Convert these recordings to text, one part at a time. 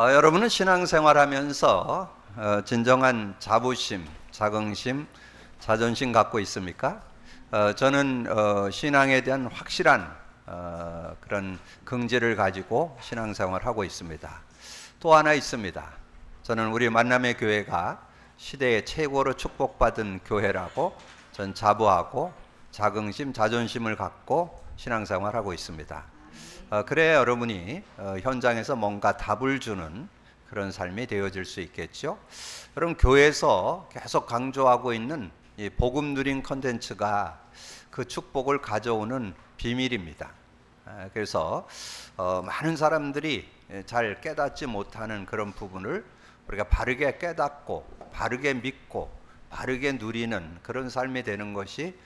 여러분은 신앙생활하면서 진정한 자부심, 자긍심, 자존심 갖고 있습니까? 저는 신앙에 대한 확실한 그런 긍지를 가지고 신앙생활하고 있습니다. 또 하나 있습니다. 저는 우리 만남의 교회가 시대의 최고로 축복받은 교회라고 전 자부하고 자긍심, 자존심을 갖고 신앙생활하고 있습니다. 그래야 여러분이 현장에서 뭔가 답을 주는 그런 삶이 되어질 수 있겠죠. 여러분, 교회에서 계속 강조하고 있는 이 복음 누린 컨텐츠가 그 축복을 가져오는 비밀입니다. 그래서 많은 사람들이 잘 깨닫지 못하는 그런 부분을 우리가 바르게 깨닫고 바르게 믿고 바르게 누리는 그런 삶이 되는 것이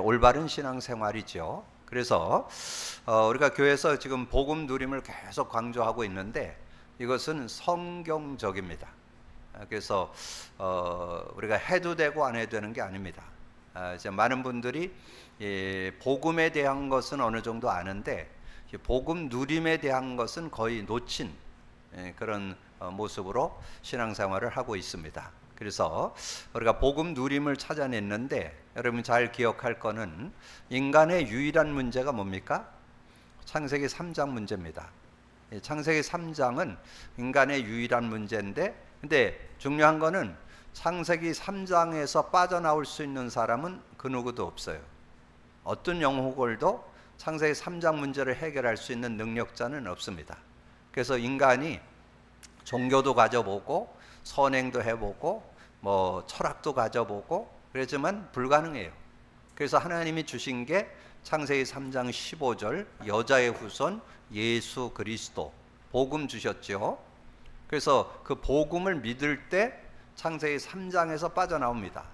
올바른 신앙생활이죠. 그래서 우리가 교회에서 지금 복음 누림을 계속 강조하고 있는데 이것은 성경적입니다. 그래서 우리가 해도 되고 안 해도 되는 게 아닙니다. 이제 많은 분들이 복음에 대한 것은 어느 정도 아는데 복음 누림에 대한 것은 거의 놓친 그런 모습으로 신앙생활을 하고 있습니다. 그래서 우리가 복음 누림을 찾아냈는데 여러분 잘 기억할 거는 인간의 유일한 문제가 뭡니까? 창세기 3장 문제입니다. 창세기 3장은 인간의 유일한 문제인데 근데 중요한 거는 창세기 3장에서 빠져나올 수 있는 사람은 그 누구도 없어요. 어떤 영혼들도 창세기 3장 문제를 해결할 수 있는 능력자는 없습니다. 그래서 인간이 종교도 가져보고 선행도 해보고 뭐 철학도 가져보고 그렇지만 불가능해요. 그래서 하나님이 주신 게 창세기 3장 15절 여자의 후손 예수 그리스도 복음 주셨죠. 그래서 그 복음을 믿을 때 창세기 3장에서 빠져나옵니다.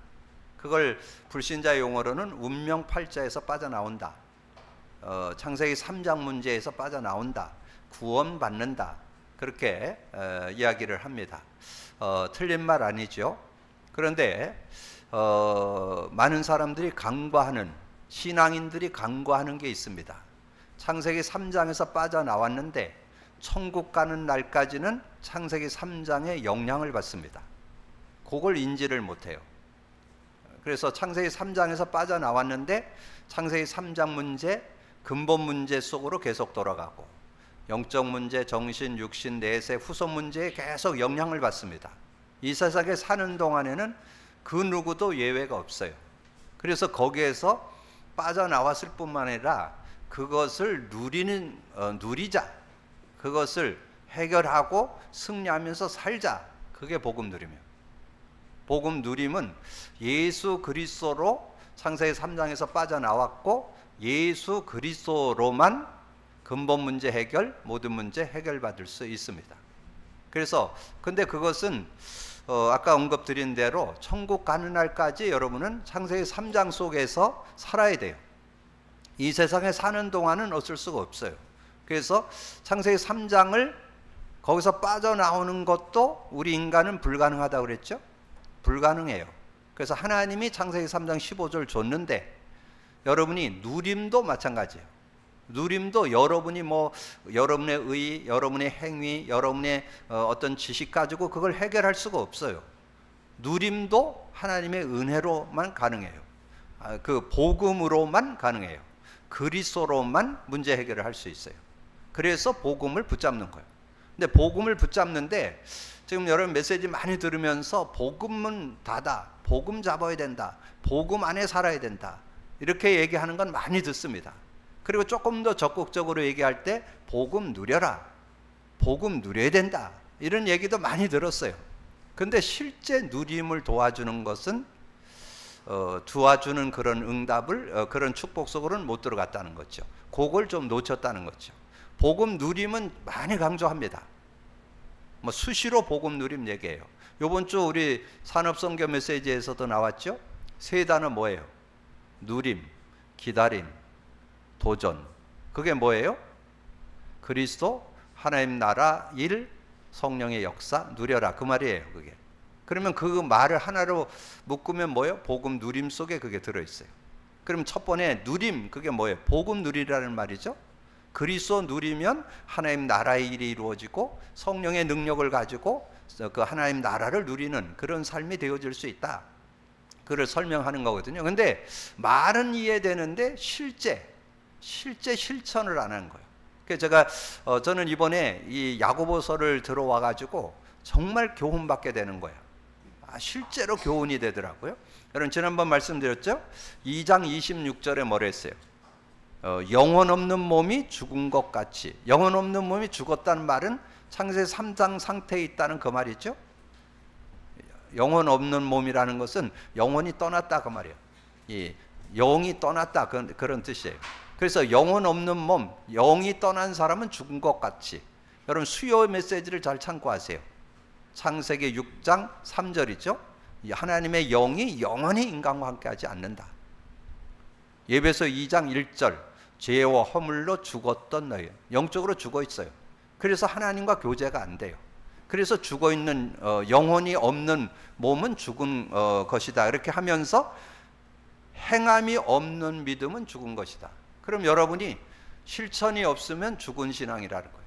그걸 불신자 용어로는 운명팔자에서 빠져나온다. 창세기 3장 문제에서 빠져나온다. 구원받는다. 그렇게 이야기를 합니다. 틀린 말 아니죠. 그런데 많은 사람들이 간과하는 신앙인들이 간과하는 게 있습니다. 창세기 3장에서 빠져나왔는데 천국 가는 날까지는 창세기 3장의 영향을 받습니다. 그걸 인지를 못해요. 그래서 창세기 3장에서 빠져나왔는데 창세기 3장 문제, 근본 문제 속으로 계속 돌아가고 영적 문제, 정신, 육신, 내세, 후손 문제에 계속 영향을 받습니다. 이 세상에 사는 동안에는 그 누구도 예외가 없어요. 그래서 거기에서 빠져나왔을 뿐만 아니라 그것을 누리자, 그것을 해결하고 승리하면서 살자. 그게 복음 누림이에요. 복음 누림은 예수 그리스도로 창세기 3장에서 빠져나왔고 예수 그리스도로만 근본 문제 해결, 모든 문제 해결받을 수 있습니다. 그래서 근데 그것은 아까 언급드린 대로 천국 가는 날까지 여러분은 창세기 3장 속에서 살아야 돼요. 이 세상에 사는 동안은 어쩔 수가 없어요. 그래서 창세기 3장을 거기서 빠져나오는 것도 우리 인간은 불가능하다고 그랬죠? 불가능해요. 그래서 하나님이 창세기 3장 15절 줬는데 여러분이 누림도 마찬가지예요. 누림도 여러분이 여러분의 의, 여러분의 행위, 여러분의 어떤 지식 가지고 그걸 해결할 수가 없어요. 누림도 하나님의 은혜로만 가능해요. 그 복음으로만 가능해요. 그리스도로만 문제 해결을 할 수 있어요. 그래서 복음을 붙잡는 거예요. 근데 복음을 붙잡는데 지금 여러분 메시지 많이 들으면서 복음은 다다, 복음 잡아야 된다, 복음 안에 살아야 된다 이렇게 얘기하는 건 많이 듣습니다. 그리고 조금 더 적극적으로 얘기할 때 복음 누려라, 복음 누려야 된다 이런 얘기도 많이 들었어요. 근데 실제 누림을 도와주는 것은 도와주는 그런 응답을 그런 축복 속으로는 못 들어갔다는 거죠. 그걸 좀 놓쳤다는 거죠. 복음 누림은 많이 강조합니다. 수시로 복음 누림 얘기해요. 이번 주 우리 산업선교 메시지에서도 나왔죠. 세 단어 뭐예요? 누림, 기다림, 도전. 그게 뭐예요? 그리스도, 하나님 나라, 일, 성령의 역사, 누려라 그 말이에요. 그게. 그러면 그 말을 하나로 묶으면 뭐예요? 복음 누림 속에 그게 들어있어요. 그럼 첫 번째 누림 그게 뭐예요? 복음 누리라는 말이죠. 그리스도 누리면 하나님 나라의 일이 이루어지고 성령의 능력을 가지고 그 하나님 나라를 누리는 그런 삶이 되어질 수 있다. 그를 설명하는 거거든요. 근데 말은 이해되는데 실제 실천을 안 하는 거예요. 그래서 저는 이번에 이 야고보서를 들어와 가지고 정말 교훈받게 되는 거예요. 실제로 교훈이 되더라고요. 여러분 지난번 말씀드렸죠? 2장 26절에 뭐라 했어요? 영혼 없는 몸이 죽은 것 같이. 영혼 없는 몸이 죽었다는 말은 창세기 3장 상태에 있다는 그 말이죠. 영혼 없는 몸이라는 것은 영혼이 떠났다 그 말이에요. 이 영이 떠났다 그런 뜻이에요. 그래서 영혼 없는 몸, 영이 떠난 사람은 죽은 것 같이. 여러분 수요 메시지를 잘 참고하세요. 창세기 6장 3절이죠. 하나님의 영이 영원히 인간과 함께하지 않는다. 예배서 2장 1절 죄와 허물로 죽었던 너희, 영적으로 죽어 있어요. 그래서 하나님과 교제가 안 돼요. 그래서 죽어 있는 영혼이 없는 몸은 죽은 것이다. 이렇게 하면서 행함이 없는 믿음은 죽은 것이다. 그럼 여러분이 실천이 없으면 죽은 신앙이라는 거예요.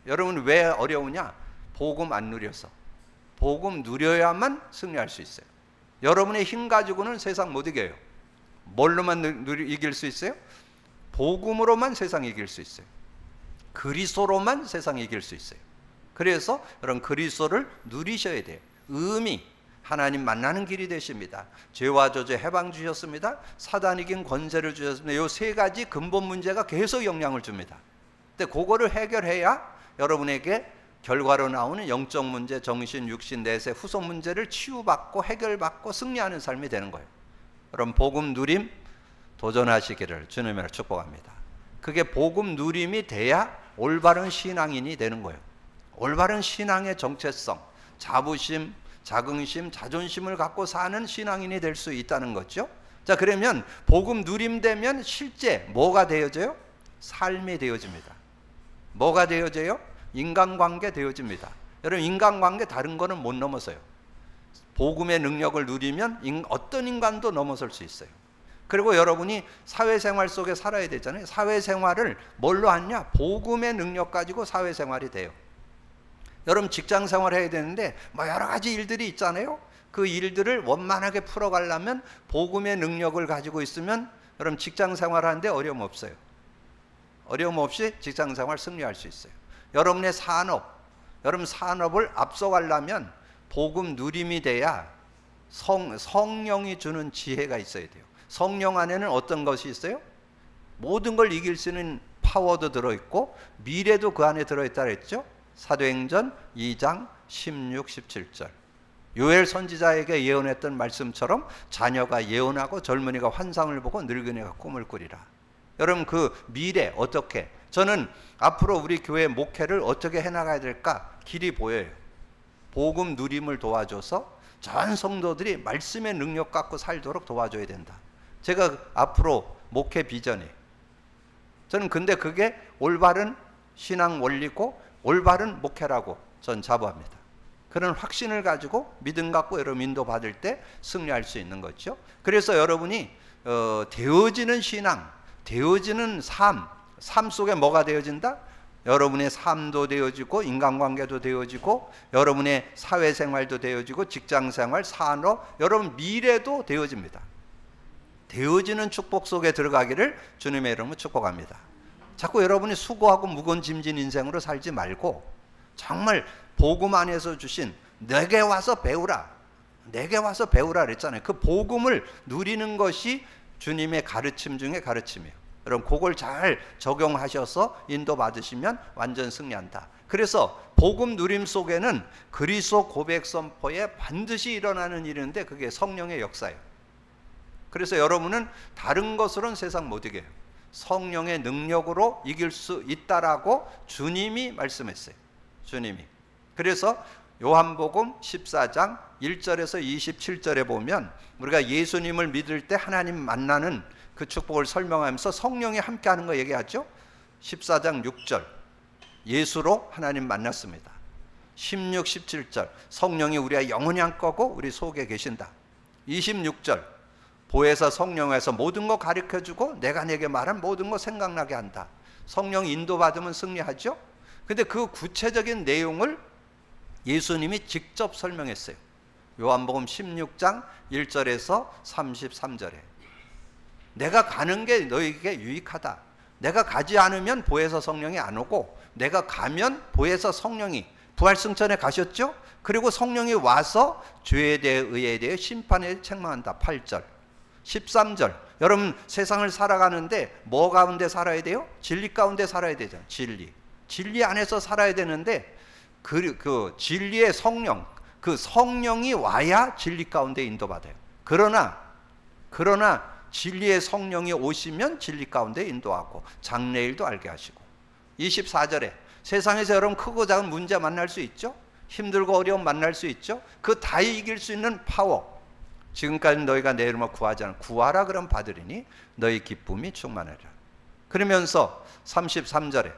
여러분 왜 어려우냐? 복음 안 누려서. 복음 누려야만 승리할 수 있어요. 여러분의 힘 가지고는 세상 못 이겨요. 뭘로만 이길 수 있어요? 복음으로만 세상 이길 수 있어요. 그리스도로만 세상 이길 수 있어요. 그래서 여러분 그리스도를 누리셔야 돼요. 의미, 하나님 만나는 길이 되십니다. 죄와 저주 해방 주셨습니다. 사단 이긴 권세를 주셨습니다. 이 세 가지 근본 문제가 계속 영향을 줍니다. 근데 그거를 해결해야 여러분에게 결과로 나오는 영적 문제, 정신, 육신, 내세, 후속 문제를 치유받고 해결받고 승리하는 삶이 되는 거예요. 여러분 복음 누림 도전하시기를 주님으로 축복합니다. 그게 복음 누림이 돼야 올바른 신앙인이 되는 거예요. 올바른 신앙의 정체성, 자부심, 자긍심, 자존심을 갖고 사는 신앙인이 될 수 있다는 거죠. 자, 그러면 복음 누림되면 실제 뭐가 되어져요? 삶이 되어집니다. 뭐가 되어져요? 인간관계 되어집니다. 여러분 인간관계 다른 거는 못 넘어서요. 복음의 능력을 누리면 어떤 인간도 넘어설 수 있어요. 그리고 여러분이 사회생활 속에 살아야 되잖아요. 사회생활을 뭘로 하냐? 복음의 능력 가지고 사회생활이 돼요. 여러분 직장생활 해야 되는데 뭐 여러 가지 일들이 있잖아요. 그 일들을 원만하게 풀어가려면 복음의 능력을 가지고 있으면 여러분 직장생활 하는데 어려움 없어요. 어려움 없이 직장생활 승리할 수 있어요. 여러분의 산업, 여러분 산업을 앞서가려면 복음 누림이 돼야 성령이 주는 지혜가 있어야 돼요. 성령 안에는 어떤 것이 있어요? 모든 걸 이길 수 있는 파워도 들어있고 미래도 그 안에 들어있다 그랬죠? 사도행전 2장 16, 17절. 요엘 선지자에게 예언했던 말씀처럼 자녀가 예언하고 젊은이가 환상을 보고 늙은이가 꿈을 꾸리라. 여러분 그 미래 어떻게? 저는 앞으로 우리 교회 목회를 어떻게 해나가야 될까? 길이 보여요. 복음 누림을 도와줘서 전 성도들이 말씀의 능력 갖고 살도록 도와줘야 된다. 제가 앞으로 목회 비전이에요. 저는 근데 그게 올바른 신앙 원리고 올바른 목회라고 전 자부합니다. 그런 확신을 가지고 믿음 갖고 여러분 인도받을 때 승리할 수 있는 거죠. 그래서 여러분이 되어지는 신앙, 되어지는 삶 속에 뭐가 되어진다? 여러분의 삶도 되어지고 인간관계도 되어지고 여러분의 사회생활도 되어지고 직장생활, 산업, 여러분 미래도 되어집니다. 되어지는 축복 속에 들어가기를 주님의 이름으로 축복합니다. 자꾸 여러분이 수고하고 무거운 짐진 인생으로 살지 말고 정말 복음 안에서 주신 내게 와서 배우라. 내게 와서 배우라 그랬잖아요. 그 복음을 누리는 것이 주님의 가르침 중에 가르침이에요. 여러분 그걸 잘 적용하셔서 인도받으시면 완전 승리한다. 그래서 복음 누림 속에는 그리스도 고백 선포에 반드시 일어나는 일인데 그게 성령의 역사예요. 그래서 여러분은 다른 것으로는 세상 못 이겨요. 성령의 능력으로 이길 수 있다라고 주님이 말씀했어요. 주님이. 그래서 요한복음 14장 1절에서 27절에 보면 우리가 예수님을 믿을 때 하나님 만나는 그 축복을 설명하면서 성령이 함께하는 거 얘기하죠. 14장 6절 예수로 하나님 만났습니다. 16, 17절 성령이 우리와 영원히 함께하고 우리 속에 계신다. 26절 보혜사 성령에서 모든 거 가르쳐주고 내가 내게 말한 모든 거 생각나게 한다. 성령 인도받으면 승리하죠. 근데 그 구체적인 내용을 예수님이 직접 설명했어요. 요한복음 16장 1절에서 33절에 내가 가는 게 너희에게 유익하다. 내가 가지 않으면 보혜사 성령이 안 오고 내가 가면 보혜사 성령이 부활승천에 가셨죠? 그리고 성령이 와서 죄에 대해 의에 대해 심판에 책망한다. 8절 13절 여러분 세상을 살아가는데 뭐 가운데 살아야 돼요? 진리 가운데 살아야 되잖아요. 진리 안에서 살아야 되는데 그 진리의 성령, 그 성령이 와야 진리 가운데 인도받아요. 그러나 진리의 성령이 오시면 진리 가운데 인도하고 장래일도 알게 하시고 24절에 세상에서 여러분 크고 작은 문제 만날 수 있죠. 힘들고 어려움 만날 수 있죠. 그 다 이길 수 있는 파워, 지금까지 너희가 내 이름으로 구하지 않아 구하라 그럼 받으리니 너희 기쁨이 충만하리라. 그러면서 33절에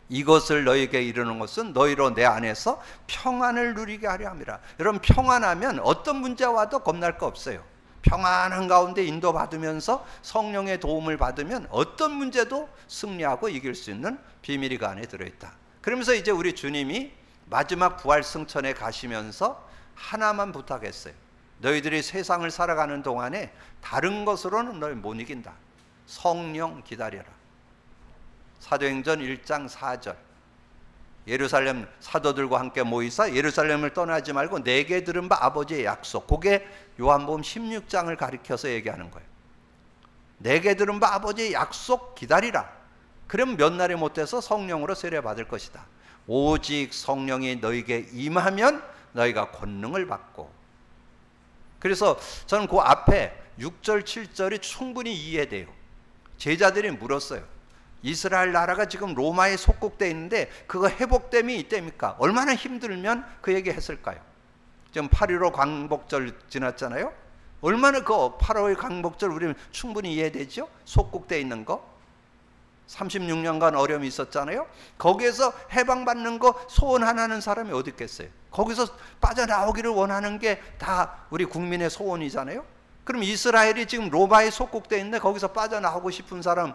이것을 너희에게 이르는 것은 너희로 내 안에서 평안을 누리게 하려 함이라. 여러분 평안하면 어떤 문제 와도 겁날 거 없어요. 평안한 가운데 인도받으면서 성령의 도움을 받으면 어떤 문제도 승리하고 이길 수 있는 비밀이 그 안에 들어있다. 그러면서 이제 우리 주님이 마지막 부활 승천에 가시면서 하나만 부탁했어요. 너희들이 세상을 살아가는 동안에 다른 것으로는 널 못 이긴다. 성령 기다려라. 사도행전 1장 4절 예루살렘 사도들과 함께 모이사 예루살렘을 떠나지 말고 내게 들은 바 아버지의 약속, 그게 요한복음 16장을 가리켜서 얘기하는 거예요. 내게 들은 바 아버지의 약속 기다리라. 그럼 몇 날이 못돼서 성령으로 세례받을 것이다. 오직 성령이 너희에게 임하면 너희가 권능을 받고. 그래서 저는 그 앞에 6절 7절이 충분히 이해돼요. 제자들이 물었어요. 이스라엘 나라가 지금 로마에 속국되어 있는데 그거 회복됨이 이때입니까? 얼마나 힘들면 그 얘기 했을까요? 지금 8.15 광복절 지났잖아요. 얼마나 그 8.15 광복절 우리는 충분히 이해되죠? 속국되어 있는 거 36년간 어려움이 있었잖아요. 거기에서 해방받는 거 소원 하나는 사람이 어디 있겠어요? 거기서 빠져나오기를 원하는 게 다 우리 국민의 소원이잖아요. 그럼 이스라엘이 지금 로마에 속국되어 있는데 거기서 빠져나오고 싶은 사람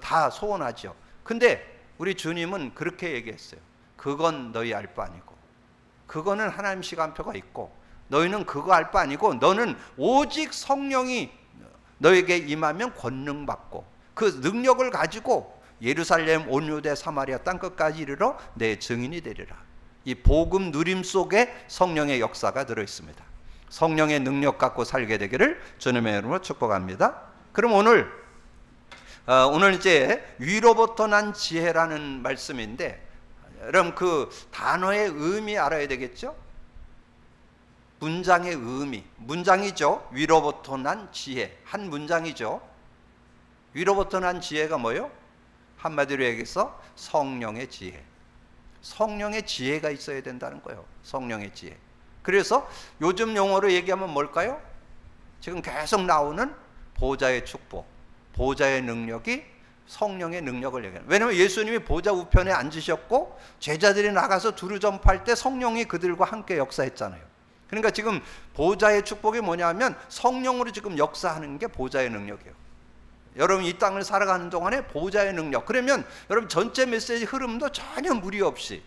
다 소원하죠. 근데 우리 주님은 그렇게 얘기했어요. 그건 너희 알 바 아니고, 그거는 하나님 시간표가 있고, 너희는 그거 알 바 아니고, 너는 오직 성령이 너에게 임하면 권능 받고 그 능력을 가지고 예루살렘 온 유대 사마리아 땅끝까지 이르러 내 증인이 되리라. 이 복음 누림 속에 성령의 역사가 들어 있습니다. 성령의 능력 갖고 살게 되기를 주님의 이름으로 축복합니다. 그럼 오늘 이제 위로부터 난 지혜라는 말씀인데, 여러분 그 단어의 의미 알아야 되겠죠? 문장의 의미, 문장이죠. 위로부터 난 지혜, 한 문장이죠. 위로부터 난 지혜가 뭐예요? 한마디로 얘기해서 성령의 지혜. 성령의 지혜가 있어야 된다는 거예요. 성령의 지혜. 그래서 요즘 용어로 얘기하면 뭘까요? 지금 계속 나오는 보좌의 축복, 보좌의 능력이 성령의 능력을 얘기해요. 왜냐하면 예수님이 보좌 우편에 앉으셨고 제자들이 나가서 두루 전파할 때 성령이 그들과 함께 역사했잖아요. 그러니까 지금 보좌의 축복이 뭐냐면 성령으로 지금 역사하는 게 보좌의 능력이에요. 여러분 이 땅을 살아가는 동안에 보좌의 능력, 그러면 여러분 전체 메시지 흐름도 전혀 무리 없이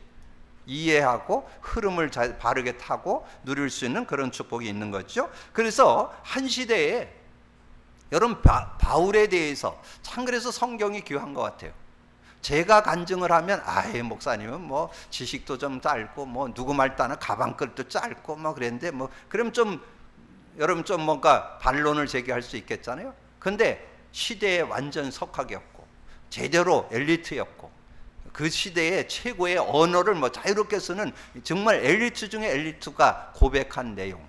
이해하고 흐름을 잘 바르게 타고 누릴 수 있는 그런 축복이 있는 거죠. 그래서 한 시대에 여러분 바울에 대해서 참 그래서 성경이 귀한 것 같아요. 제가 간증을 하면 아예 목사님은 뭐 지식도 좀 짧고 뭐 누구 말 따나 가방끈도 짧고 뭐 그랬는데 뭐 그럼 좀 여러분 좀 뭔가 반론을 제기할 수 있겠잖아요. 근데 시대에 완전 석학이었고 제대로 엘리트였고 그 시대의 최고의 언어를 뭐 자유롭게 쓰는 정말 엘리트 중에 엘리트가 고백한 내용,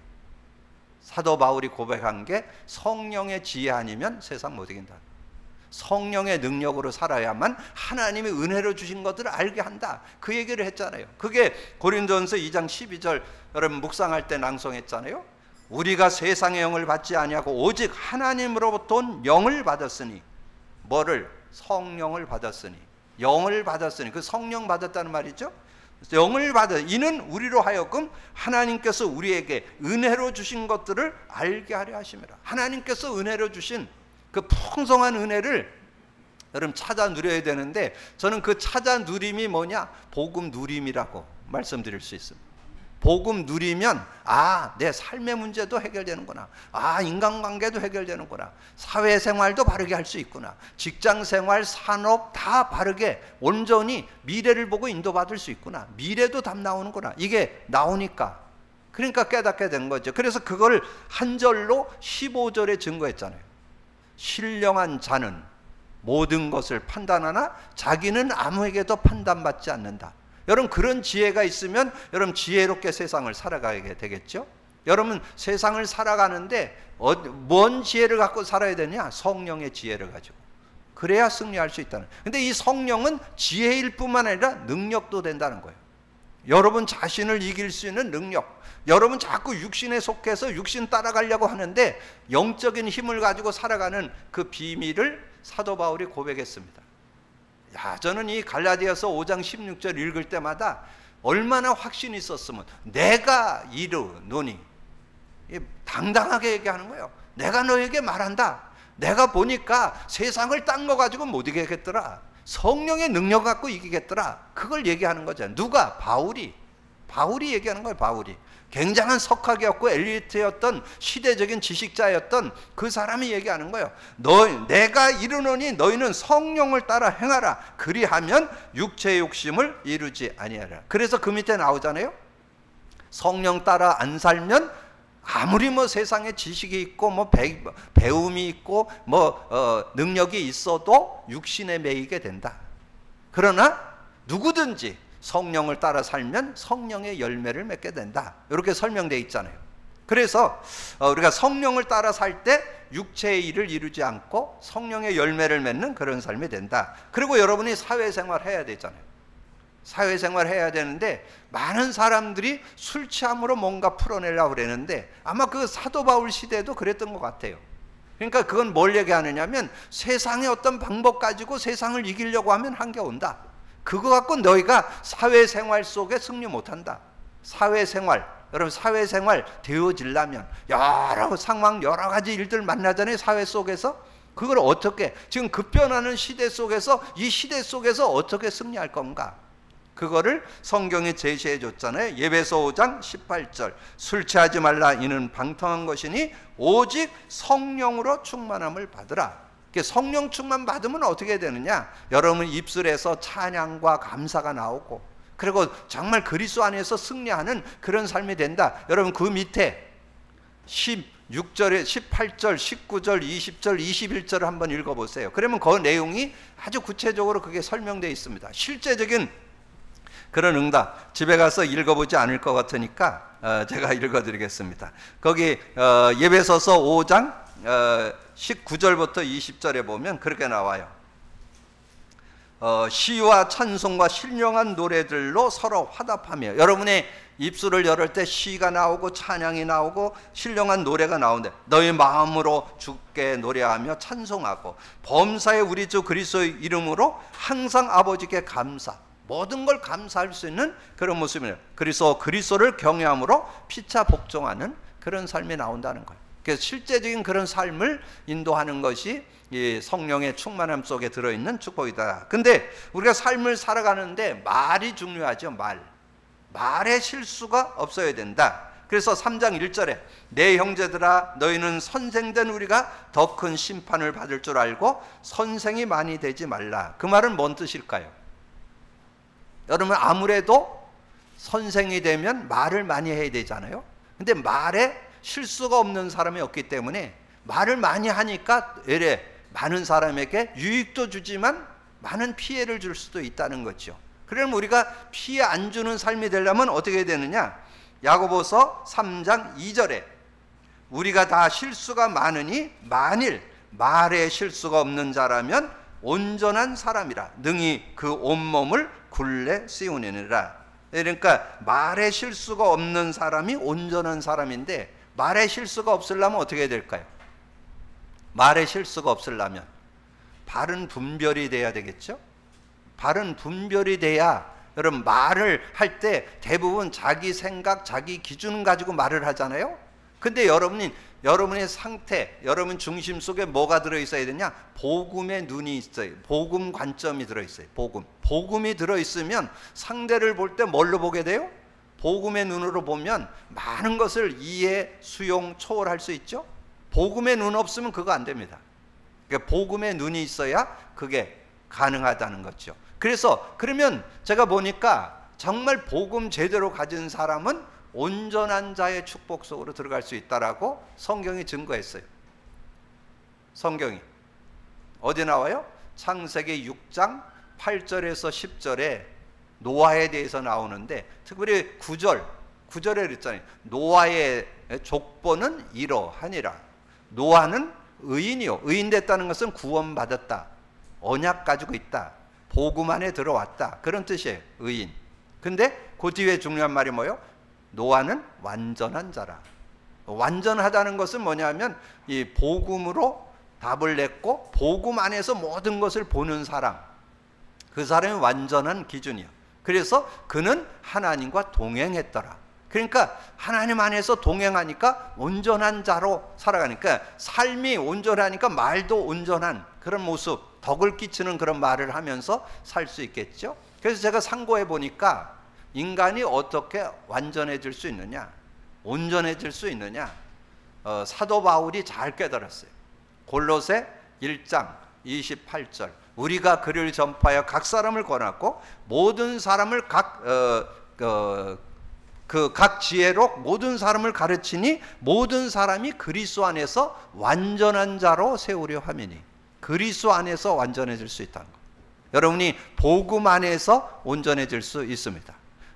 사도 바울이 고백한 게 성령의 지혜 아니면 세상 못 이긴다. 성령의 능력으로 살아야만 하나님이 은혜로 주신 것들을 알게 한다. 그 얘기를 했잖아요. 그게 고린도전서 2장 12절 여러분 묵상할 때 낭송했잖아요. 우리가 세상의 영을 받지 아니하고 오직 하나님으로부터 온 영을 받았으니, 뭐를? 성령을 받았으니, 영을 받았으니, 그 성령 받았다는 말이죠. 영을 받아, 이는 우리로 하여금 하나님께서 우리에게 은혜로 주신 것들을 알게 하려 하심이라. 하나님께서 은혜로 주신 그 풍성한 은혜를 여러분 찾아 누려야 되는데 저는 그 찾아 누림이 뭐냐? 복음 누림이라고 말씀드릴 수 있습니다. 복음 누리면 내 삶의 문제도 해결되는구나. 인간관계도 해결되는구나. 사회생활도 바르게 할 수 있구나. 직장생활, 산업 다 바르게 온전히 미래를 보고 인도받을 수 있구나. 미래도 답 나오는구나. 이게 나오니까 그러니까 깨닫게 된 거죠. 그래서 그걸 한 절로 15절에 증거했잖아요. 신령한 자는 모든 것을 판단하나 자기는 아무에게도 판단받지 않는다. 여러분 그런 지혜가 있으면 여러분 지혜롭게 세상을 살아가게 되겠죠. 여러분 세상을 살아가는데 뭔 지혜를 갖고 살아야 되냐? 성령의 지혜를 가지고. 그래야 승리할 수 있다는. 근데 이 성령은 지혜일 뿐만 아니라 능력도 된다는 거예요. 여러분 자신을 이길 수 있는 능력. 여러분 자꾸 육신에 속해서 육신 따라가려고 하는데 영적인 힘을 가지고 살아가는 그 비밀을 사도 바울이 고백했습니다. 저는 이 갈라디아서 5장 16절 읽을 때마다 얼마나 확신이 있었으면 내가 이르노니 당당하게 얘기하는 거예요. 내가 너에게 말한다. 내가 보니까 세상을 딴 거 가지고 못 이기겠더라. 성령의 능력 갖고 이기겠더라. 그걸 얘기하는 거잖아요. 누가? 바울이 얘기하는 거예요. 바울이 굉장한 석학이었고 엘리트였던 시대적인 지식자였던 그 사람이 얘기하는 거예요. 내가 이르노니 너희는 성령을 따라 행하라. 그리하면 육체의 욕심을 이루지 아니하라. 그래서 그 밑에 나오잖아요. 성령 따라 안 살면 아무리 세상에 지식이 있고 배움이 있고 능력이 있어도 육신에 매이게 된다. 그러나 누구든지 성령을 따라 살면 성령의 열매를 맺게 된다. 이렇게 설명되어 있잖아요. 그래서 우리가 성령을 따라 살 때 육체의 일을 이루지 않고 성령의 열매를 맺는 그런 삶이 된다. 그리고 여러분이 사회생활 해야 되잖아요. 사회생활 해야 되는데 많은 사람들이 술 취함으로 뭔가 풀어내려고 그러는데 아마 그 사도 바울 시대도 그랬던 것 같아요. 그러니까 그건 뭘 얘기하느냐면 세상의 어떤 방법 가지고 세상을 이기려고 하면 한계 온다. 그거 갖고 너희가 사회생활 속에 승리 못한다. 사회생활, 여러분 사회생활 되어지려면 여러 상황 여러 가지 일들 만나잖아요. 사회 속에서 그걸 어떻게 지금 급변하는 시대 속에서 이 시대 속에서 어떻게 승리할 건가? 그거를 성경이 제시해 줬잖아요. 예배서 5장 18절 술 취하지 말라. 이는 방탕한 것이니 오직 성령으로 충만함을 받으라. 성령 충만 받으면 어떻게 되느냐? 여러분 입술에서 찬양과 감사가 나오고 그리고 정말 그리스도 안에서 승리하는 그런 삶이 된다. 여러분 그 밑에 16절에 18절, 19절, 20절, 21절을 한번 읽어보세요. 그러면 그 내용이 아주 구체적으로 그게 설명되어 있습니다. 실제적인 그런 응답 집에 가서 읽어보지 않을 것 같으니까 제가 읽어드리겠습니다. 거기 예배서서 5장 19절부터 20절에 보면 그렇게 나와요. 시와 찬송과 신령한 노래들로 서로 화답하며. 여러분의 입술을 열을 때 시가 나오고 찬양이 나오고 신령한 노래가 나오는데 너희 마음으로 주께 노래하며 찬송하고 범사의 우리 주 그리스도의 이름으로 항상 아버지께 감사. 모든 걸 감사할 수 있는 그런 모습이에요. 그리스도를 경외함으로 피차 복종하는 그런 삶이 나온다는 거예요. 그래서 실제적인 그런 삶을 인도하는 것이 이 성령의 충만함 속에 들어있는 축복이다. 근데 우리가 삶을 살아가는데 말이 중요하죠. 말에 실수가 없어야 된다. 그래서 3장 1절에 내 형제들아 너희는 선생된 우리가 더 큰 심판을 받을 줄 알고 선생이 많이 되지 말라. 그 말은 뭔 뜻일까요? 여러분 아무래도 선생이 되면 말을 많이 해야 되잖아요. 근데 말에 실수가 없는 사람이 없기 때문에 말을 많이 하니까 많은 사람에게 유익도 주지만 많은 피해를 줄 수도 있다는 거죠. 그러면 우리가 피해 안 주는 삶이 되려면 어떻게 되느냐? 야고보서 3장 2절에 우리가 다 실수가 많으니 만일 말에 실수가 없는 자라면 온전한 사람이라 능히 그 온몸을 굴레 씌우느니라. 그러니까 말에 실수가 없는 사람이 온전한 사람인데 말에 실수가 없으려면 어떻게 될까요? 말에 실수가 없으려면 바른 분별이 돼야 되겠죠? 바른 분별이 돼야 여러분 말을 할 때 대부분 자기 생각, 자기 기준 가지고 말을 하잖아요. 근데 여러분이 여러분의 상태, 여러분 중심 속에 뭐가 들어있어야 되냐? 복음의 눈이 있어요. 복음 관점이 들어있어요. 복음이 들어있으면 상대를 볼 때 뭘로 보게 돼요? 복음의 눈으로 보면 많은 것을 이해, 수용, 초월할 수 있죠. 복음의 눈 없으면 그거 안 됩니다. 그러니까 복음의 눈이 있어야 그게 가능하다는 거죠. 그래서 그러면 제가 보니까 정말 복음 제대로 가진 사람은 온전한 자의 축복 속으로 들어갈 수 있다라고 성경이 증거했어요. 성경이 어디 나와요? 창세기 6장 8절에서 10절에 노아에 대해서 나오는데 특별히 9절에 그랬잖아요. 노아의 족보는 이러하니라. 노아는 의인이요. 의인 됐다는 것은 구원받았다. 언약 가지고 있다. 복음 안에 들어왔다. 그런 뜻이에요. 의인. 근데 그 뒤에 중요한 말이 뭐예요? 노아는 완전한 자라. 완전하다는 것은 뭐냐면 이 복음으로 답을 냈고 복음 안에서 모든 것을 보는 사람, 그 사람이 완전한 기준이야. 그래서 그는 하나님과 동행했더라. 그러니까 하나님 안에서 동행하니까 온전한 자로 살아가니까 삶이 온전하니까 말도 온전한 그런 모습, 덕을 끼치는 그런 말을 하면서 살 수 있겠죠. 그래서 제가 상고해 보니까 인간이 어떻게 완전해질 수 있느냐, 온전해질 수 있느냐, 사도 바울이 잘 깨달았어요. 골로새 1장 28절 우리가 그를 전파하여 각 사람을 권하고 모든 사람을 각 지혜로 모든 사람을 가르치니 모든 사람이 그리스도 안에서 완전한 자로 세우려 함이니. 그리스도 안에서 완전해질 수 있다는 것. 여러분이 복음 안에서 온전해질 수 있습니다.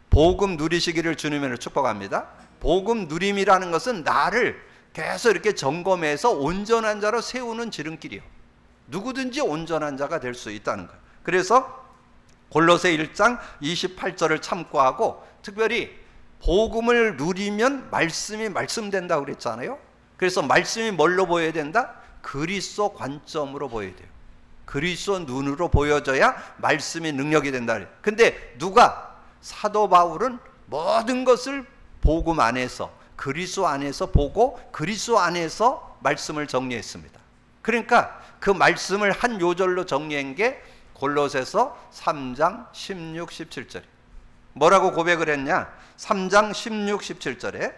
복음 누리시기를 주님으로 축복합니다. 복음 누림이라는 것은 나를 계속 이렇게 점검해서 온전한 자로 세우는 지름길이요. 누구든지 온전한 자가 될 수 있다는 거예요. 그래서 골로새 1장 28절을 참고하고 특별히 복음을 누리면 말씀이 말씀된다고 그랬잖아요. 그래서 말씀이 뭘로 보여야 된다? 그리스도 관점으로 보여야 돼요. 그리스도 눈으로 보여져야 말씀이 능력이 된다. 근데 누가? 사도 바울은 모든 것을 복음 안에서 그리스도 안에서 보고 그리스도 안에서 말씀을 정리했습니다. 그러니까 그 말씀을 한 요절로 정리한 게 골로새서 3장 16, 17절이에요. 뭐라고 고백을 했냐? 3장 16, 17절에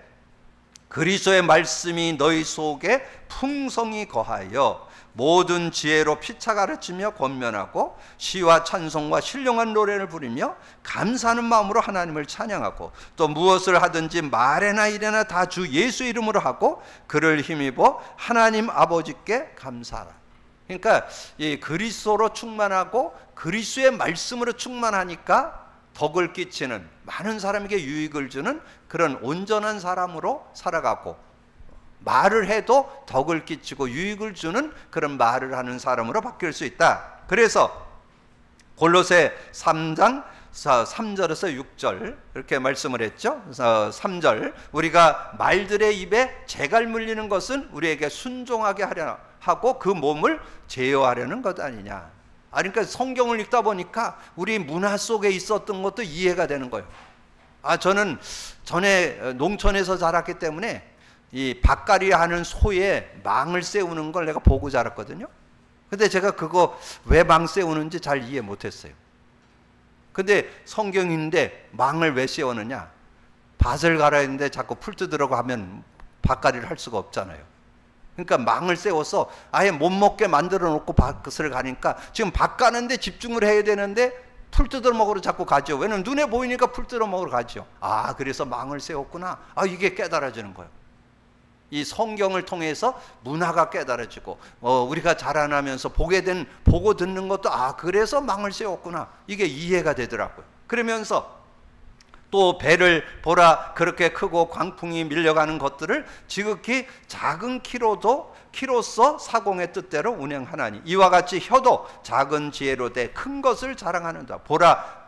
그리스도의 말씀이 너희 속에 풍성히 거하여 모든 지혜로 피차 가르치며 권면하고 시와 찬송과 신령한 노래를 부르며 감사하는 마음으로 하나님을 찬양하고 또 무엇을 하든지 말에나 일에나 다 주 예수 이름으로 하고 그를 힘입어 하나님 아버지께 감사하라. 그러니까 이 그리스도로 충만하고 그리스도의 말씀으로 충만하니까 덕을 끼치는 많은 사람에게 유익을 주는 그런 온전한 사람으로 살아가고 말을 해도 덕을 끼치고 유익을 주는 그런 말을 하는 사람으로 바뀔 수 있다. 그래서 골로새 3장 3절에서 6절 이렇게 말씀을 했죠. 3절 우리가 말들의 입에 재갈 물리는 것은 우리에게 순종하게 하려 하고 그 몸을 제어하려는 것 아니냐. 그러니까 성경을 읽다 보니까 우리 문화 속에 있었던 것도 이해가 되는 거예요. 저는 전에 농촌에서 자랐기 때문에 이 밭갈이 하는 소에 망을 세우는 걸 내가 보고 자랐거든요. 근데 제가 그거 왜 망 세우는지 잘 이해 못했어요. 근데 성경인데 망을 왜 세우느냐? 밭을 갈아야 하는데 자꾸 풀 뜯으려고 하면 밭갈이를 할 수가 없잖아요. 그러니까 망을 세워서 아예 못 먹게 만들어 놓고 밭을 가니까 지금 밭 가는데 집중을 해야 되는데 풀 뜯어 먹으러 자꾸 가죠. 왜냐면 눈에 보이니까 풀 뜯어 먹으러 가죠. 그래서 망을 세웠구나. 이게 깨달아지는 거예요. 이 성경을 통해서 문화가 깨달아지고 우리가 자라나면서 보고 듣는 것도 그래서 망을 세웠구나. 이게 이해가 되더라고요. 그러면서 또 배를 보라 그렇게 크고 광풍이 밀려가는 것들을 지극히 작은 키로서 사공의 뜻대로 운행하나니 이와 같이 혀도 작은 지혜로 돼 큰 것을 자랑하는다. 보라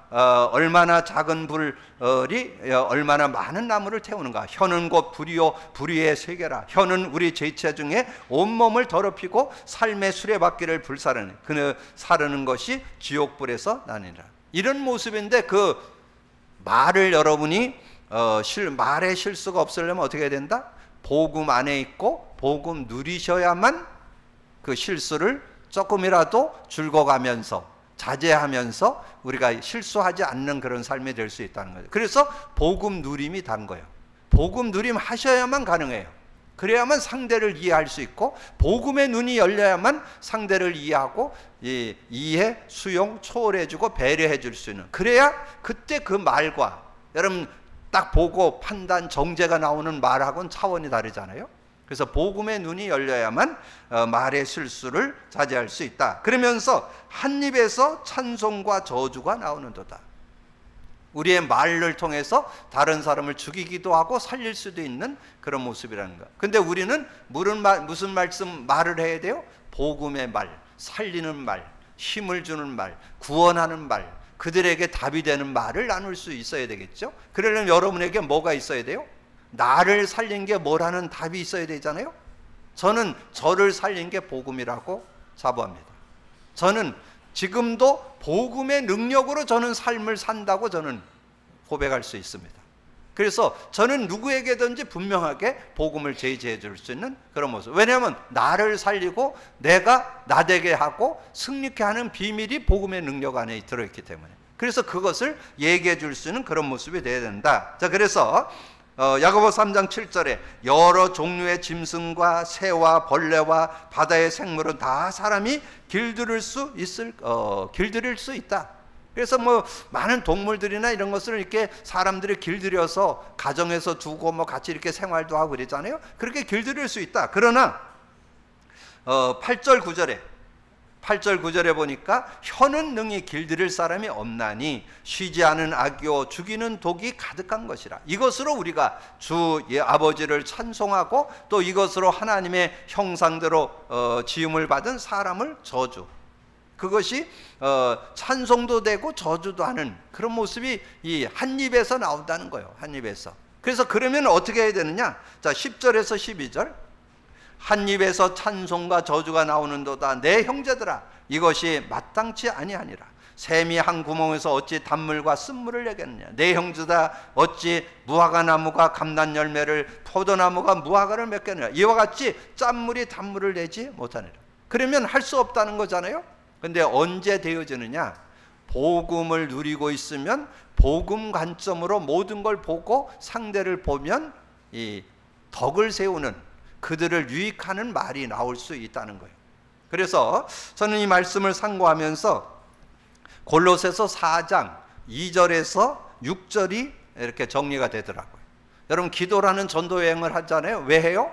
얼마나 작은 불이 얼마나 많은 나무를 태우는가. 혀는 곧 불이요 불의의 세계라. 혀는 우리 죄체 중에 온몸을 더럽히고 삶의 수레바퀴를 불사르는 그는 사르는 것이 지옥불에서 나니라. 이런 모습인데 그 말을 여러분이 말에 실수가 없으려면 어떻게 해야 된다? 복음 안에 있고 복음 누리셔야만 그 실수를 조금이라도 줄거가면서 자제하면서 우리가 실수하지 않는 그런 삶이 될 수 있다는 거죠. 그래서 복음 누림이 다른 거예요. 복음 누림 하셔야만 가능해요. 그래야만 상대를 이해할 수 있고, 복음의 눈이 열려야만 상대를 이해하고 이해, 수용, 초월해주고 배려해줄 수 있는, 그래야 그때 그 말과 여러분 딱 보고 판단, 정죄가 나오는 말하고는 차원이 다르잖아요. 그래서 복음의 눈이 열려야만 말의 실수를 자제할 수 있다. 그러면서 한 입에서 찬송과 저주가 나오는도다. 우리의 말을 통해서 다른 사람을 죽이기도 하고 살릴 수도 있는 그런 모습이라는 거. 근데 우리는 무슨 말을 해야 돼요? 복음의 말, 살리는 말, 힘을 주는 말, 구원하는 말, 그들에게 답이 되는 말을 나눌 수 있어야 되겠죠. 그러려면 여러분에게 뭐가 있어야 돼요? 나를 살린 게 뭐라는 답이 있어야 되잖아요. 저는 저를 살린 게 복음이라고 자부합니다. 저는 지금도 복음의 능력으로 저는 삶을 산다고 저는 고백할 수 있습니다. 그래서 저는 누구에게든지 분명하게 복음을 제시해 줄 수 있는 그런 모습. 왜냐하면 나를 살리고 내가 나되게 하고 승리케 하는 비밀이 복음의 능력 안에 들어있기 때문에, 그래서 그것을 얘기해 줄 수 있는 그런 모습이 되어야 된다. 자, 그래서 야고보 3장 7절에 여러 종류의 짐승과 새와 벌레와 바다의 생물은 다 사람이 길들일 수 있다. 그래서 뭐 많은 동물들이나 이런 것을 이렇게 사람들이 길들여서 가정에서 두고 뭐 같이 이렇게 생활도 하고 그러잖아요. 그렇게 길들일 수 있다. 그러나 8절 9절에 보니까 혀는 능히 길들일 사람이 없나니 쉬지 않은 악이요 죽이는 독이 가득한 것이라. 이것으로 우리가 주 아버지를 찬송하고 또 이것으로 하나님의 형상대로 지음을 받은 사람을 저주, 그것이 찬송도 되고 저주도 하는 그런 모습이 이 한 입에서 나온다는 거예요. 한 입에서. 그래서 그러면 어떻게 해야 되느냐? 자, 10절에서 12절. 한 입에서 찬송과 저주가 나오는도다. 내 형제들아, 이것이 마땅치 아니하니라. 샘이 한 구멍에서 어찌 단물과 쓴물을 내겠느냐. 내 형제다, 어찌 무화과 나무가 감난 열매를, 포도나무가 무화과를 맺겠느냐. 이와 같이 짠물이 단물을 내지 못하니라. 그러면 할 수 없다는 거잖아요. 근데 언제 되어지느냐? 복음을 누리고 있으면 복음 관점으로 모든 걸 보고 상대를 보면 이 덕을 세우는, 그들을 유익하는 말이 나올 수 있다는 거예요. 그래서 저는 이 말씀을 상고하면서 골로새서 4장 2절에서 6절이 이렇게 정리가 되더라고요. 여러분, 기도라는 전도 여행을 하잖아요. 왜 해요?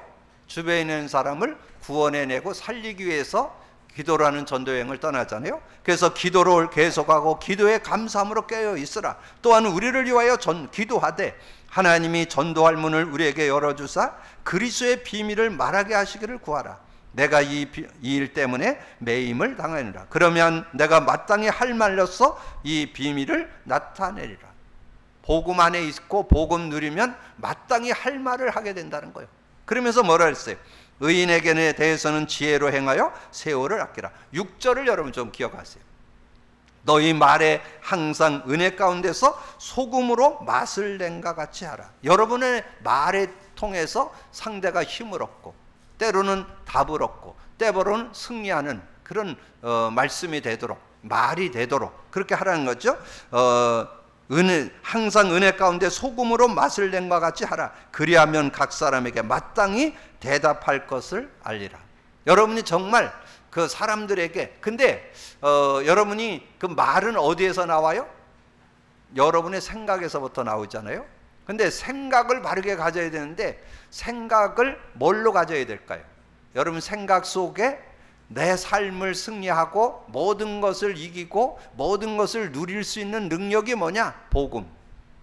주변에 있는 사람을 구원해내고 살리기 위해서 기도라는 전도 여행을 떠나잖아요. 그래서 기도를 계속하고 기도에 감사함으로 깨어 있으라. 또한 우리를 위하여 기도하되 하나님이 전도할 문을 우리에게 열어주사 그리스도의 비밀을 말하게 하시기를 구하라. 내가 이 일 때문에 매임을 당하니라. 그러면 내가 마땅히 할 말로써 이 비밀을 나타내리라. 복음 안에 있고 복음 누리면 마땅히 할 말을 하게 된다는 거예요. 그러면서 뭐라 했어요? 의인에게 대해서는 지혜로 행하여 세월을 아끼라. 6절을 여러분 좀 기억하세요. 너희 말에 항상 은혜 가운데서 소금으로 맛을 낸과 같이 하라. 여러분의 말에 통해서 상대가 힘을 얻고 때로는 답을 얻고 때로는 승리하는 그런 말씀이 되도록, 말이 되도록 그렇게 하라는 거죠. 항상 은혜 가운데 소금으로 맛을 낸과 같이 하라. 그리하면 각 사람에게 마땅히 대답할 것을 알리라. 여러분이 정말 그 사람들에게, 근데 여러분이 그 말은 어디에서 나와요? 여러분의 생각에서부터 나오잖아요. 근데 생각을 바르게 가져야 되는데 생각을 뭘로 가져야 될까요? 여러분 생각 속에 내 삶을 승리하고 모든 것을 이기고 모든 것을 누릴 수 있는 능력이 뭐냐? 복음.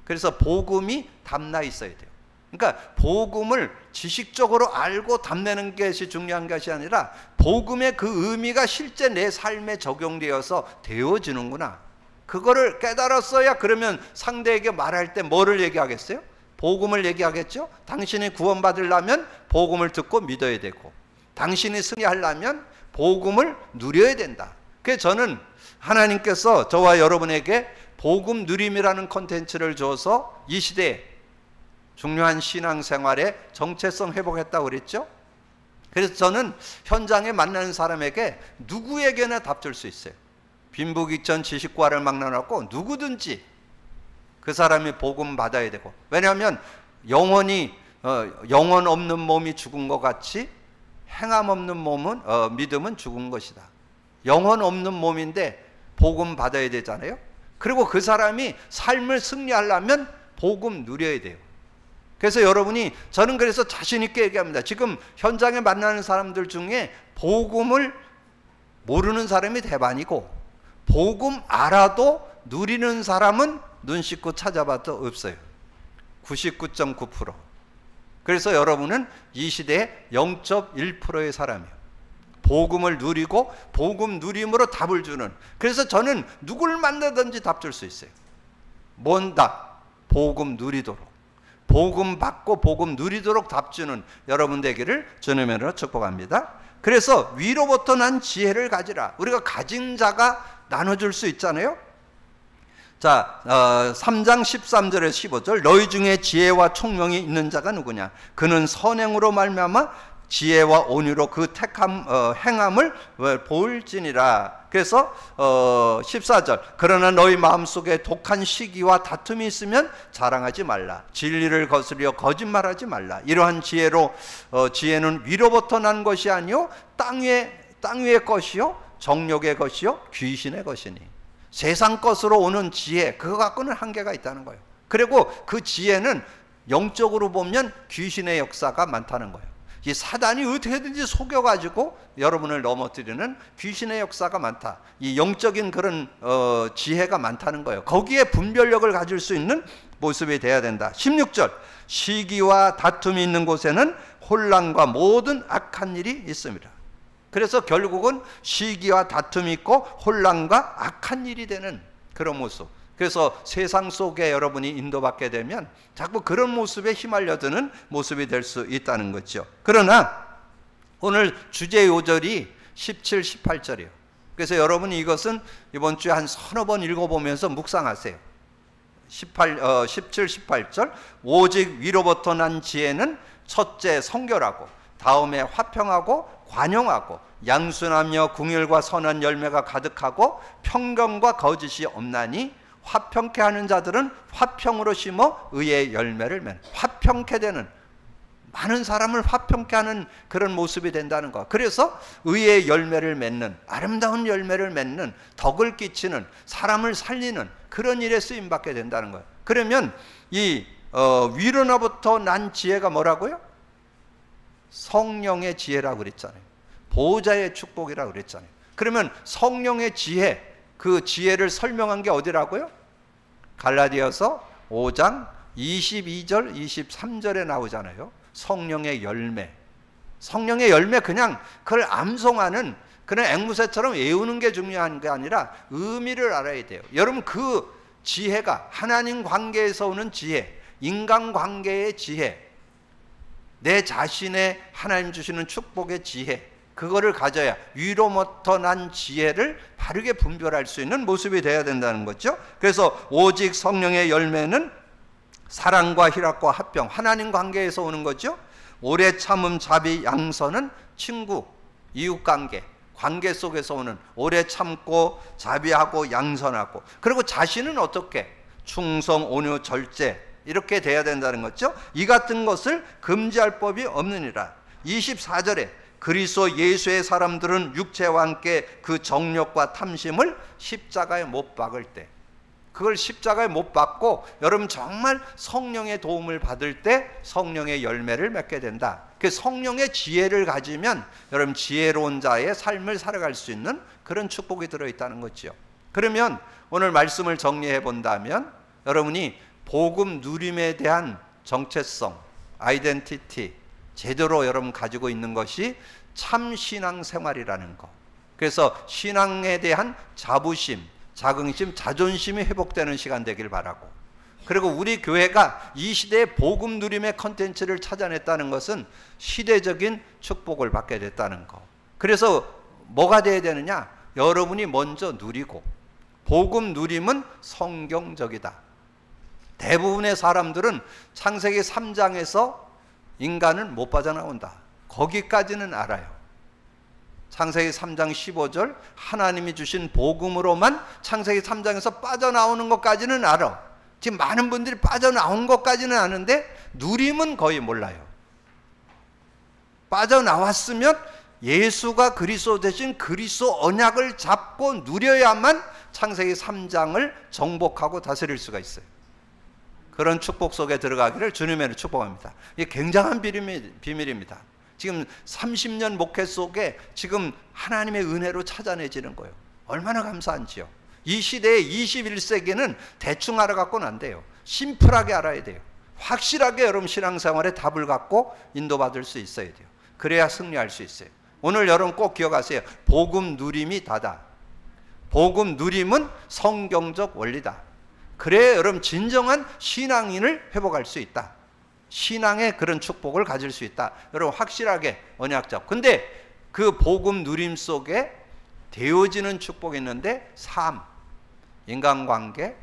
그래서 복음이 담나 있어야 돼요. 그러니까 복음을 지식적으로 알고 담내는 것이 중요한 것이 아니라 복음의 그 의미가 실제 내 삶에 적용되어서 되어지는구나. 그거를 깨달았어야 그러면 상대에게 말할 때 뭐를 얘기하겠어요? 복음을 얘기하겠죠? 당신이 구원받으려면 복음을 듣고 믿어야 되고 당신이 승리하려면 복음을 누려야 된다. 그래서 저는 하나님께서 저와 여러분에게 복음 누림이라는 콘텐츠를 줘서 이 시대에 중요한 신앙생활에 정체성 회복했다고 그랬죠? 그래서 저는 현장에 만나는 사람에게 누구에게나 답 줄 수 있어요. 빈부귀천 지식과를 막론하고 누구든지 그 사람이 복음 받아야 되고, 왜냐하면 영원 없는 몸이 죽은 것 같이 행함 없는 몸은 믿음은 죽은 것이다. 영혼 없는 몸인데 복음 받아야 되잖아요. 그리고 그 사람이 삶을 승리하려면 복음 누려야 돼요. 그래서 여러분이, 저는 그래서 자신 있게 얘기합니다. 지금 현장에 만나는 사람들 중에 복음을 모르는 사람이 대반이고, 복음 알아도 누리는 사람은 눈 씻고 찾아봐도 없어요. 99.9%. 그래서 여러분은 이 시대의 0.1%의 사람이에요. 복음을 누리고 복음 누림으로 답을 주는. 그래서 저는 누굴 만나든지 답 줄 수 있어요. 뭔 답? 복음 누리도록, 복음 받고 복음 누리도록 답 주는 여러분 되기를 주님으로 축복합니다. 그래서 위로부터 난 지혜를 가지라. 우리가 가진 자가 나눠줄 수 있잖아요. 자, 3장 13절에서 15절, 너희 중에 지혜와 총명이 있는 자가 누구냐? 그는 선행으로 말미암아 지혜와 온유로 그 행함을 보일지니라. 그래서 14절, 그러나 너희 마음속에 독한 시기와 다툼이 있으면 자랑하지 말라. 진리를 거스려 거짓말하지 말라. 이러한 지혜는 위로부터 난 것이 아니요 땅 위의 것이요 정욕의 것이요 귀신의 것이니. 세상 것으로 오는 지혜, 그거 갖고는 한계가 있다는 거예요. 그리고 그 지혜는 영적으로 보면 귀신의 역사가 많다는 거예요. 이 사단이 어떻게든지 속여가지고 여러분을 넘어뜨리는 귀신의 역사가 많다. 이 영적인 그런 지혜가 많다는 거예요. 거기에 분별력을 가질 수 있는 모습이 돼야 된다. 16절, 시기와 다툼이 있는 곳에는 혼란과 모든 악한 일이 있습니다. 그래서 결국은 시기와 다툼이 있고 혼란과 악한 일이 되는 그런 모습. 그래서 세상 속에 여러분이 인도받게 되면 자꾸 그런 모습에 휘말려드는 모습이 될 수 있다는 거죠. 그러나 오늘 주제 요절이 17, 18절이에요. 그래서 여러분이 이것은 이번 주에 한 서너 번 읽어보면서 묵상하세요. 17, 18절, 오직 위로부터 난 지혜는 첫째 성결하고, 다음에 화평하고 관용하고, 양순하며 궁율과 선한 열매가 가득하고, 편견과 거짓이 없나니, 화평케 하는 자들은 화평으로 심어 의의 열매를 맺는. 화평케 되는, 많은 사람을 화평케 하는 그런 모습이 된다는 거. 그래서 의의 열매를 맺는, 아름다운 열매를 맺는, 덕을 끼치는, 사람을 살리는 그런 일에 쓰임받게 된다는 거예요. 그러면 이 위로나부터 난 지혜가 뭐라고요? 성령의 지혜라고 그랬잖아요. 보호자의 축복이라고 그랬잖아요. 그러면 성령의 지혜, 그 지혜를 설명한 게 어디라고요? 갈라디아서 5장 22절 23절에 나오잖아요. 성령의 열매. 성령의 열매, 그냥 그걸 암송하는 그런 앵무새처럼 외우는 게 중요한 게 아니라 의미를 알아야 돼요. 여러분, 그 지혜가 하나님 관계에서 오는 지혜, 인간 관계의 지혜, 내 자신의 하나님 주시는 축복의 지혜, 그거를 가져야 위로부터 난 지혜를 바르게 분별할 수 있는 모습이 되어야 된다는 거죠. 그래서 오직 성령의 열매는 사랑과 희락과 화평, 하나님 관계에서 오는 거죠. 오래 참음, 자비, 양선은 친구, 이웃관계, 관계 속에서 오는, 오래 참고 자비하고 양선하고, 그리고 자신은 어떻게? 충성, 온유, 절제, 이렇게 돼야 된다는 거죠. 이 같은 것을 금지할 법이 없느니라. 24절에 그리스도 예수의 사람들은 육체와 함께 그 정욕과 탐심을 십자가에 못 박을 때, 그걸 십자가에 못 박고 여러분 정말 성령의 도움을 받을 때 성령의 열매를 맺게 된다. 그 성령의 지혜를 가지면 여러분 지혜로운 자의 삶을 살아갈 수 있는 그런 축복이 들어있다는 거죠. 그러면 오늘 말씀을 정리해 본다면 여러분이 복음 누림에 대한 정체성, 아이덴티티 제대로 여러분 가지고 있는 것이 참 신앙생활이라는 거. 그래서 신앙에 대한 자부심, 자긍심, 자존심이 회복되는 시간 되길 바라고, 그리고 우리 교회가 이 시대의 복음 누림의 컨텐츠를 찾아냈다는 것은 시대적인 축복을 받게 됐다는 거. 그래서 뭐가 돼야 되느냐? 여러분이 먼저 누리고, 복음 누림은 성경적이다. 대부분의 사람들은 창세기 3장에서 인간은 못 빠져나온다. 거기까지는 알아요. 창세기 3장 15절 하나님이 주신 복음으로만 창세기 3장에서 빠져나오는 것까지는 알아. 지금 많은 분들이 빠져나온 것까지는 아는데 누림은 거의 몰라요. 빠져나왔으면 예수가 그리스도 대신 그리스도 언약을 잡고 누려야만 창세기 3장을 정복하고 다스릴 수가 있어요. 그런 축복 속에 들어가기를 주님의 축복합니다. 이게 굉장한 비밀입니다. 지금 30년 목회 속에 지금 하나님의 은혜로 찾아내지는 거예요. 얼마나 감사한지요. 이 시대의 21세기는 대충 알아갖고는 안 돼요. 심플하게 알아야 돼요. 확실하게 여러분 신앙생활에 답을 갖고 인도받을 수 있어야 돼요. 그래야 승리할 수 있어요. 오늘 여러분 꼭 기억하세요. 복음 누림이 다다. 복음 누림은 성경적 원리다. 그래야 여러분 진정한 신앙인을 회복할 수 있다. 신앙의 그런 축복을 가질 수 있다. 여러분 확실하게 언약적. 근데 그 복음 누림 속에 되어지는 축복이 있는데 삶, 인간관계,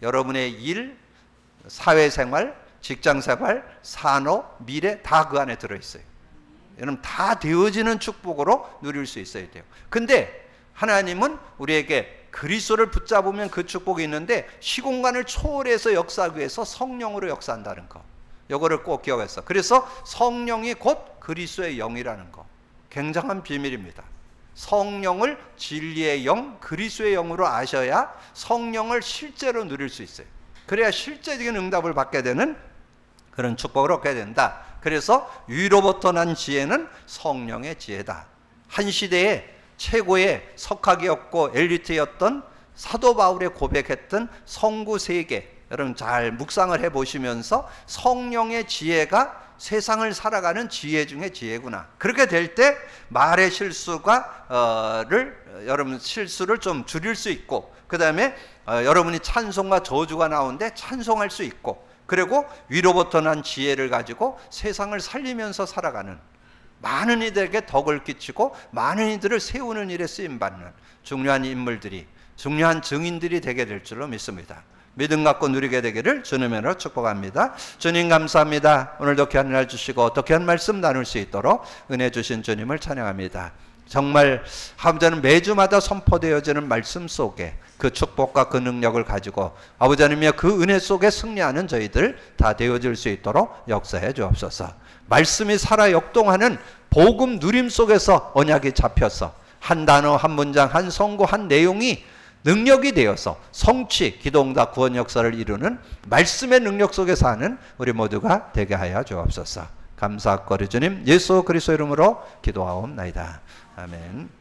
여러분의 일, 사회생활, 직장생활, 산업, 미래 다 그 안에 들어있어요. 여러분 다 되어지는 축복으로 누릴 수 있어야 돼요. 근데 하나님은 우리에게 그리스도를 붙잡으면 그 축복이 있는데 시공간을 초월해서 역사하기 위해서 성령으로 역사한다는 거. 이거를 꼭 기억했어. 그래서 성령이 곧 그리스도의 영이라는 거. 굉장한 비밀입니다. 성령을 진리의 영, 그리스도의 영으로 아셔야 성령을 실제로 누릴 수 있어요. 그래야 실제적인 응답을 받게 되는 그런 축복을 얻게 된다. 그래서 위로부터 난 지혜는 성령의 지혜다. 한 시대에 최고의 석학이었고 엘리트였던 사도 바울이 고백했던 성구 세계, 여러분 잘 묵상을 해보시면서 성령의 지혜가 세상을 살아가는 지혜 중에 지혜구나. 그렇게 될 때 말의 여러분 실수를 좀 줄일 수 있고, 그 다음에 여러분이 찬송과 저주가 나오는데 찬송할 수 있고, 그리고 위로부터 난 지혜를 가지고 세상을 살리면서 살아가는, 많은 이들에게 덕을 끼치고 많은 이들을 세우는 일에 쓰임받는 중요한 인물들이, 중요한 증인들이 되게 될 줄로 믿습니다. 믿음 갖고 누리게 되기를 주님으로 축복합니다. 주님 감사합니다. 오늘도 귀한 날 주시고 또 귀한 말씀 나눌 수 있도록 은혜 주신 주님을 찬양합니다. 정말 아버지는 매주마다 선포되어지는 말씀 속에 그 축복과 그 능력을 가지고 아버지 하나님의 그 은혜 속에 승리하는 저희들 다 되어질 수 있도록 역사해 주옵소서. 말씀이 살아 역동하는 복음 누림 속에서 언약이 잡혀서 한 단어, 한 문장, 한 성구, 한 내용이 능력이 되어서 성취, 기도응답, 구원 역사를 이루는 말씀의 능력 속에 사는 우리 모두가 되게 하여 주옵소서. 감사하고 주님 예수 그리스도 이름으로 기도하옵나이다. 아멘.